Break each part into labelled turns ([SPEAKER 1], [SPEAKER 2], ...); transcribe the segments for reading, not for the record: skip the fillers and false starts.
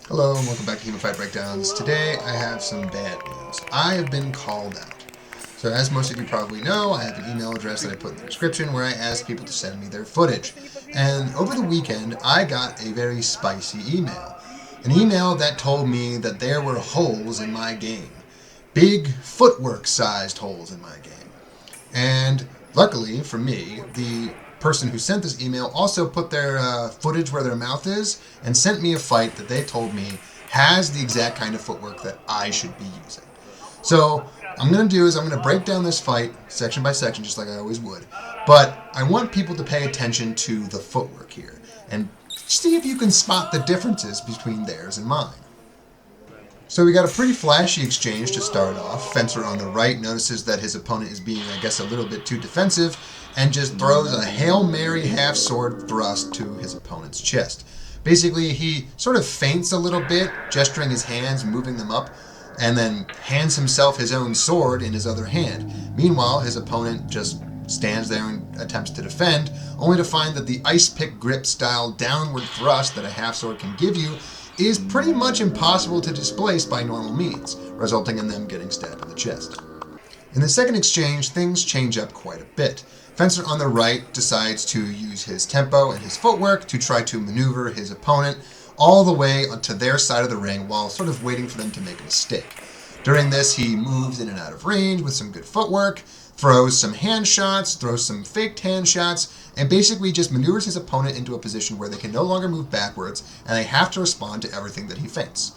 [SPEAKER 1] Hello and welcome back to HEMAFightBreakdowns. Today I have some bad news. I have been called out. So as most of you probably know, I have an email address that I put in the description where I ask people to send me their footage. And over the weekend, I got a very spicy email. An email that told me that there were holes in my game. Big footwork sized holes in my game. And luckily for me, the person who sent this email also put their footage where their mouth is and sent me a fight that they told me has the exact kind of footwork that I should be using. So I'm going to do is I'm going to break down this fight section by section just like I always would. But I want people to pay attention to the footwork here and see if you can spot the differences between theirs and mine. So we got a pretty flashy exchange to start off. Fencer on the right notices that his opponent is being, I guess, a little bit too defensive and just throws a Hail Mary half sword thrust to his opponent's chest. Basically, he sort of feints a little bit, gesturing his hands, moving them up, and then hands himself his own sword in his other hand. Meanwhile, his opponent just stands there and attempts to defend, only to find that the ice pick grip style downward thrust that a half sword can give you is pretty much impossible to displace by normal means, resulting in them getting stabbed in the chest. In the second exchange, things change up quite a bit. Fencer on the right decides to use his tempo and his footwork to try to maneuver his opponent all the way to their side of the ring while sort of waiting for them to make a mistake. During this, he moves in and out of range with some good footwork, throws some hand shots, throws some faked hand shots, and basically just maneuvers his opponent into a position where they can no longer move backwards and they have to respond to everything that he feints.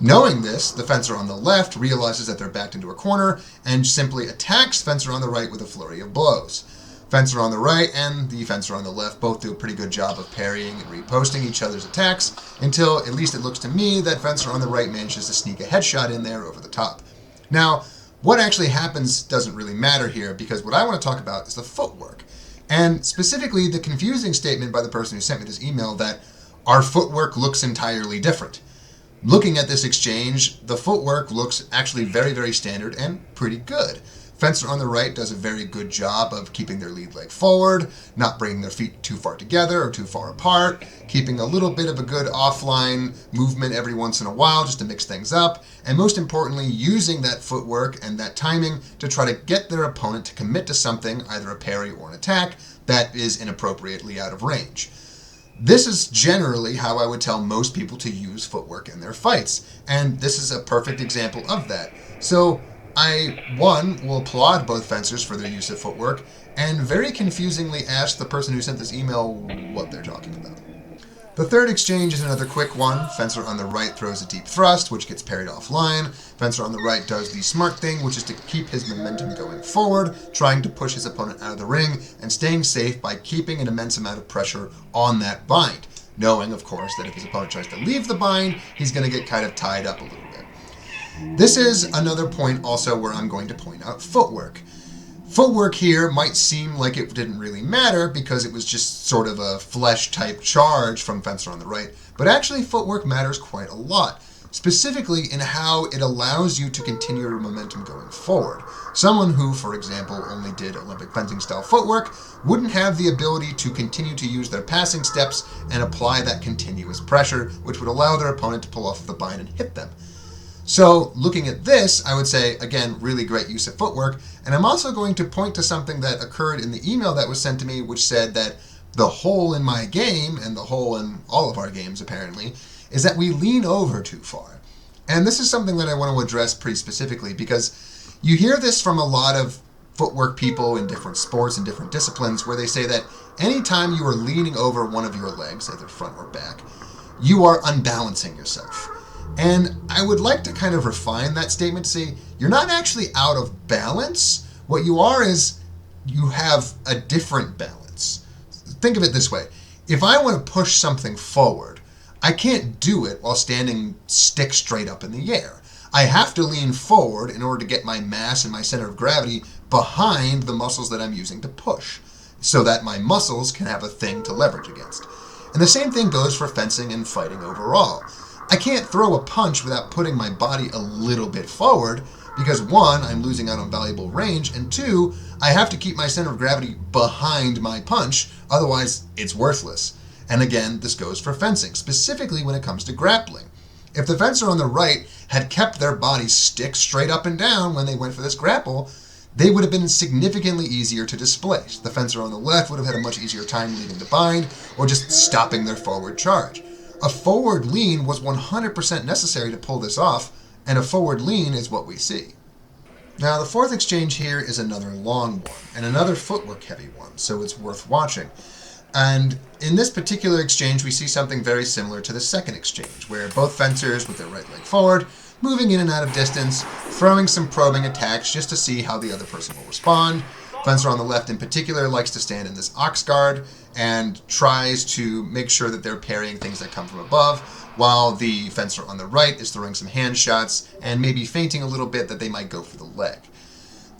[SPEAKER 1] Knowing this, the fencer on the left realizes that they're backed into a corner and simply attacks fencer on the right with a flurry of blows. Fencer on the right and the fencer on the left both do a pretty good job of parrying and reposting each other's attacks until, at least it looks to me, that fencer on the right manages to sneak a headshot in there over the top. Now, what actually happens doesn't really matter here because what I want to talk about is the footwork. And specifically the confusing statement by the person who sent me this email that our footwork looks entirely different. Looking at this exchange, the footwork looks actually very, very standard and pretty good. Fencer on the right does a very good job of keeping their lead leg forward, not bringing their feet too far together or too far apart, keeping a little bit of a good offline movement every once in a while just to mix things up, and most importantly, using that footwork and that timing to try to get their opponent to commit to something, either a parry or an attack, that is inappropriately out of range. This is generally how I would tell most people to use footwork in their fights, and this is a perfect example of that. So one, will applaud both fencers for their use of footwork, and very confusingly ask the person who sent this email what they're talking about. The third exchange is another quick one. Fencer on the right throws a deep thrust, which gets parried offline. Fencer on the right does the smart thing, which is to keep his momentum going forward, trying to push his opponent out of the ring, and staying safe by keeping an immense amount of pressure on that bind, knowing, of course, that if his opponent tries to leave the bind, he's going to get kind of tied up a little bit. This is another point also where I'm going to point out footwork. Footwork here might seem like it didn't really matter because it was just sort of a flesh-type charge from fencer on the right, but actually footwork matters quite a lot, specifically in how it allows you to continue your momentum going forward. Someone who, for example, only did Olympic fencing-style footwork wouldn't have the ability to continue to use their passing steps and apply that continuous pressure, which would allow their opponent to pull off the bind and hit them. So looking at this, I would say, again, really great use of footwork. And I'm also going to point to something that occurred in the email that was sent to me, which said that the hole in my game, and the hole in all of our games apparently, is that we lean over too far. And this is something that I want to address pretty specifically because you hear this from a lot of footwork people in different sports and different disciplines where they say that anytime you are leaning over one of your legs, either front or back, you are unbalancing yourself. And I would like to kind of refine that statement to say, you're not actually out of balance. What you are is you have a different balance. Think of it this way. If I want to push something forward, I can't do it while standing stick straight up in the air. I have to lean forward in order to get my mass and my center of gravity behind the muscles that I'm using to push, so that my muscles can have a thing to leverage against. And the same thing goes for fencing and fighting overall. I can't throw a punch without putting my body a little bit forward because one, I'm losing out on valuable range, and two, I have to keep my center of gravity behind my punch, otherwise it's worthless. And again, this goes for fencing, specifically when it comes to grappling. If the fencer on the right had kept their body stick straight up and down when they went for this grapple, they would have been significantly easier to displace. The fencer on the left would have had a much easier time leaving the bind or just stopping their forward charge. A forward lean was 100% necessary to pull this off, and a forward lean is what we see. Now, the fourth exchange here is another long one, and another footwork heavy one, so it's worth watching. And in this particular exchange, we see something very similar to the second exchange, where both fencers with their right leg forward, moving in and out of distance, throwing some probing attacks just to see how the other person will respond. Fencer on the left in particular likes to stand in this ox guard and tries to make sure that they're parrying things that come from above, while the fencer on the right is throwing some hand shots and maybe feinting a little bit that they might go for the leg.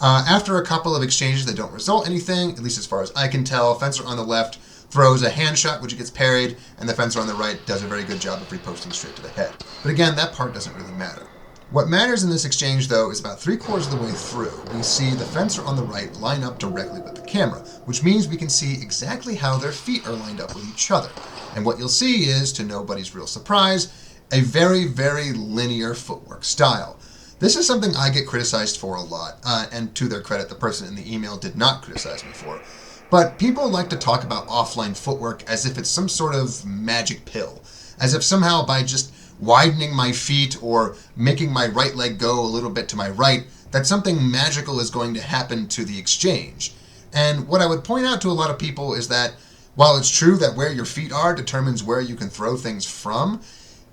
[SPEAKER 1] After a couple of exchanges that don't result anything, at least as far as I can tell, fencer on the left throws a hand shot which gets parried, and the fencer on the right does a very good job of riposting straight to the head. But again, that part doesn't really matter. What matters in this exchange, though, is about 3/4 of the way through, we see the fencer on the right line up directly with the camera, which means we can see exactly how their feet are lined up with each other. And what you'll see is, to nobody's real surprise, a very, very linear footwork style. This is something I get criticized for a lot, and to their credit, the person in the email did not criticize me for. But people like to talk about offline footwork as if it's some sort of magic pill, as if somehow by just widening my feet or making my right leg go a little bit to my right, that something magical is going to happen to the exchange. And what I would point out to a lot of people is that while it's true that where your feet are determines where you can throw things from,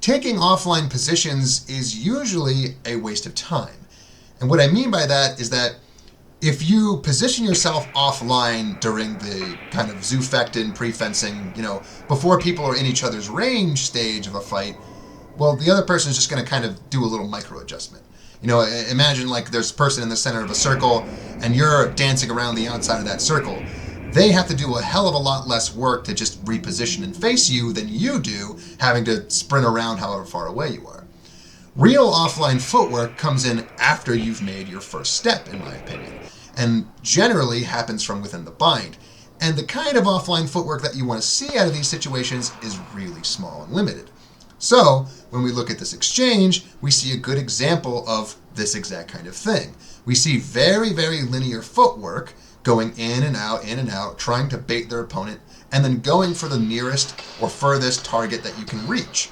[SPEAKER 1] taking offline positions is usually a waste of time. And what I mean by that is that if you position yourself offline during the kind of zoofectin pre-fencing, before people are in each other's range stage of a fight, well, the other person is just going to kind of do a little micro adjustment. Imagine like there's a person in the center of a circle and you're dancing around the outside of that circle. They have to do a hell of a lot less work to just reposition and face you than you do having to sprint around however far away you are. Real offline footwork comes in after you've made your first step, in my opinion, and generally happens from within the bind. And the kind of offline footwork that you want to see out of these situations is really small and limited. So, when we look at this exchange, we see a good example of this exact kind of thing. We see very, very linear footwork going in and out, trying to bait their opponent, and then going for the nearest or furthest target that you can reach,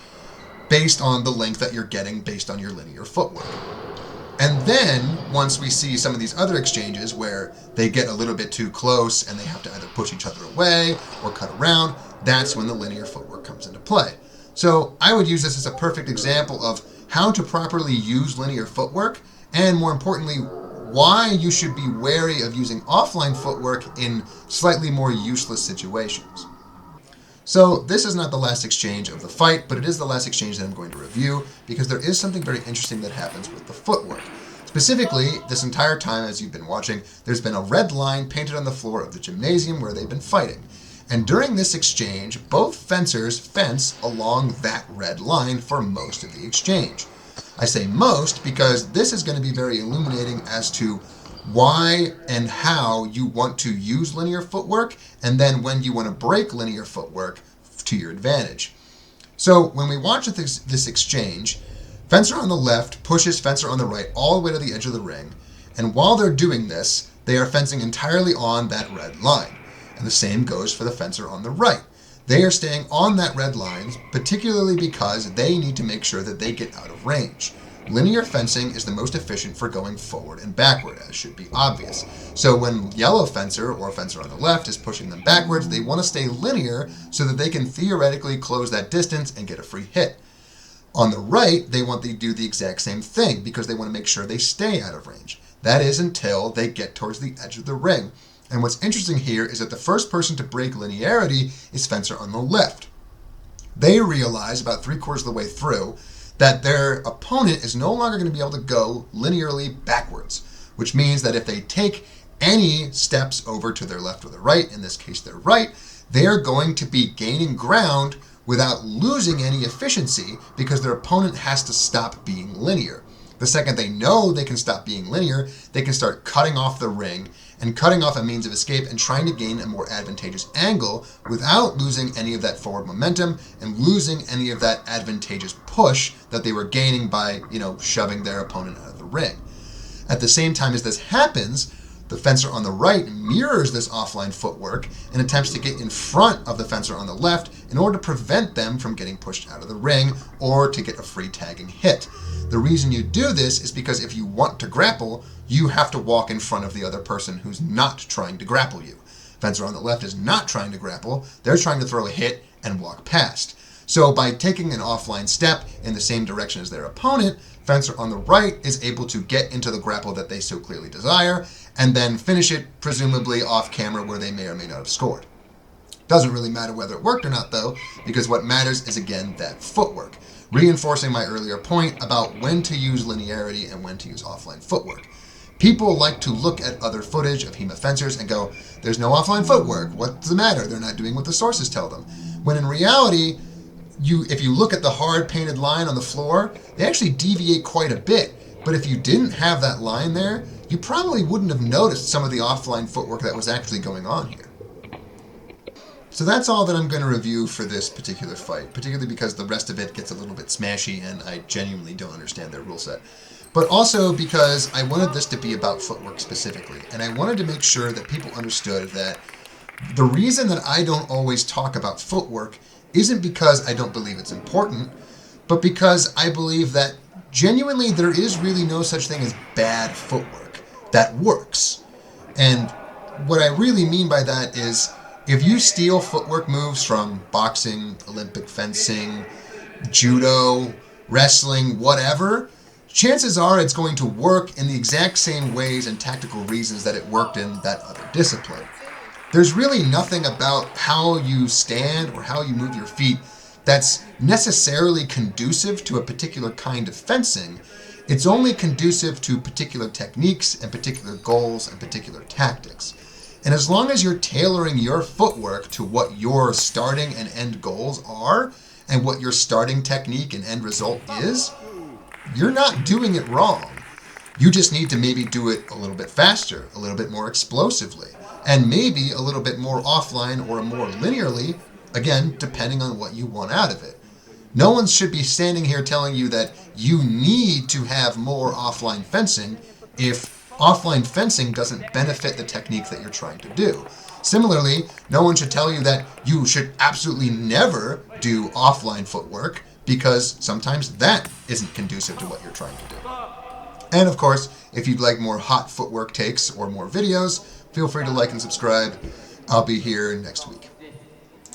[SPEAKER 1] based on the length that you're getting based on your linear footwork. And then, once we see some of these other exchanges where they get a little bit too close and they have to either push each other away or cut around, that's when the linear footwork comes into play. So I would use this as a perfect example of how to properly use linear footwork, and more importantly, why you should be wary of using offline footwork in slightly more useless situations. So this is not the last exchange of the fight, but it is the last exchange that I'm going to review, because there is something very interesting that happens with the footwork. Specifically, this entire time as you've been watching, there's been a red line painted on the floor of the gymnasium where they've been fighting. And during this exchange, both fencers fence along that red line for most of the exchange. I say most because this is going to be very illuminating as to why and how you want to use linear footwork, and then when you want to break linear footwork to your advantage. So when we watch this exchange, fencer on the left pushes fencer on the right all the way to the edge of the ring, and while they're doing this, they are fencing entirely on that red line. And the same goes for the fencer on the right. They are staying on that red line, particularly because they need to make sure that they get out of range. Linear fencing is the most efficient for going forward and backward, as should be obvious. So when yellow fencer, or fencer on the left, is pushing them backwards, they want to stay linear so that they can theoretically close that distance and get a free hit. On the right, they want to do the exact same thing because they want to make sure they stay out of range. That is until they get towards the edge of the ring. And what's interesting here is that the first person to break linearity is fencer on the left. They realize about 3/4 of the way through that their opponent is no longer going to be able to go linearly backwards, which means that if they take any steps over to their left or their right, in this case their right, they are going to be gaining ground without losing any efficiency because their opponent has to stop being linear. The second they know they can stop being linear, they can start cutting off the ring and cutting off a means of escape and trying to gain a more advantageous angle without losing any of that forward momentum and losing any of that advantageous push that they were gaining by, shoving their opponent out of the ring. At the same time as this happens, the fencer on the right mirrors this offline footwork and attempts to get in front of the fencer on the left in order to prevent them from getting pushed out of the ring or to get a free tagging hit. The reason you do this is because if you want to grapple, you have to walk in front of the other person who's not trying to grapple you. Fencer on the left is not trying to grapple, they're trying to throw a hit and walk past. So by taking an offline step in the same direction as their opponent, fencer on the right is able to get into the grapple that they so clearly desire and then finish it presumably off camera where they may or may not have scored. Doesn't really matter whether it worked or not though, because what matters is again that footwork, reinforcing my earlier point about when to use linearity and when to use offline footwork. People like to look at other footage of HEMA fencers and go, there's no offline footwork, what's the matter? They're not doing what the sources tell them. When in reality, if you look at the hard painted line on the floor, they actually deviate quite a bit. But if you didn't have that line there, you probably wouldn't have noticed some of the offline footwork that was actually going on here. So that's all that I'm going to review for this particular fight, particularly because the rest of it gets a little bit smashy and I genuinely don't understand their rule set. But also because I wanted this to be about footwork specifically, and I wanted to make sure that people understood that the reason that I don't always talk about footwork isn't because I don't believe it's important, but because I believe that genuinely there is really no such thing as bad footwork that works. And what I really mean by that is if you steal footwork moves from boxing, Olympic fencing, judo, wrestling, whatever, chances are it's going to work in the exact same ways and tactical reasons that it worked in that other discipline. There's really nothing about how you stand or how you move your feet that's necessarily conducive to a particular kind of fencing. It's only conducive to particular techniques and particular goals and particular tactics. And as long as you're tailoring your footwork to what your starting and end goals are and what your starting technique and end result is, you're not doing it wrong. You just need to maybe do it a little bit faster, a little bit more explosively, and maybe a little bit more offline or more linearly, again, depending on what you want out of it. No one should be standing here telling you that you need to have more offline fencing if offline fencing doesn't benefit the technique that you're trying to do. Similarly, no one should tell you that you should absolutely never do offline footwork because sometimes that isn't conducive to what you're trying to do. And of course, if you'd like more hot footwork takes or more videos, feel free to like and subscribe. I'll be here next week.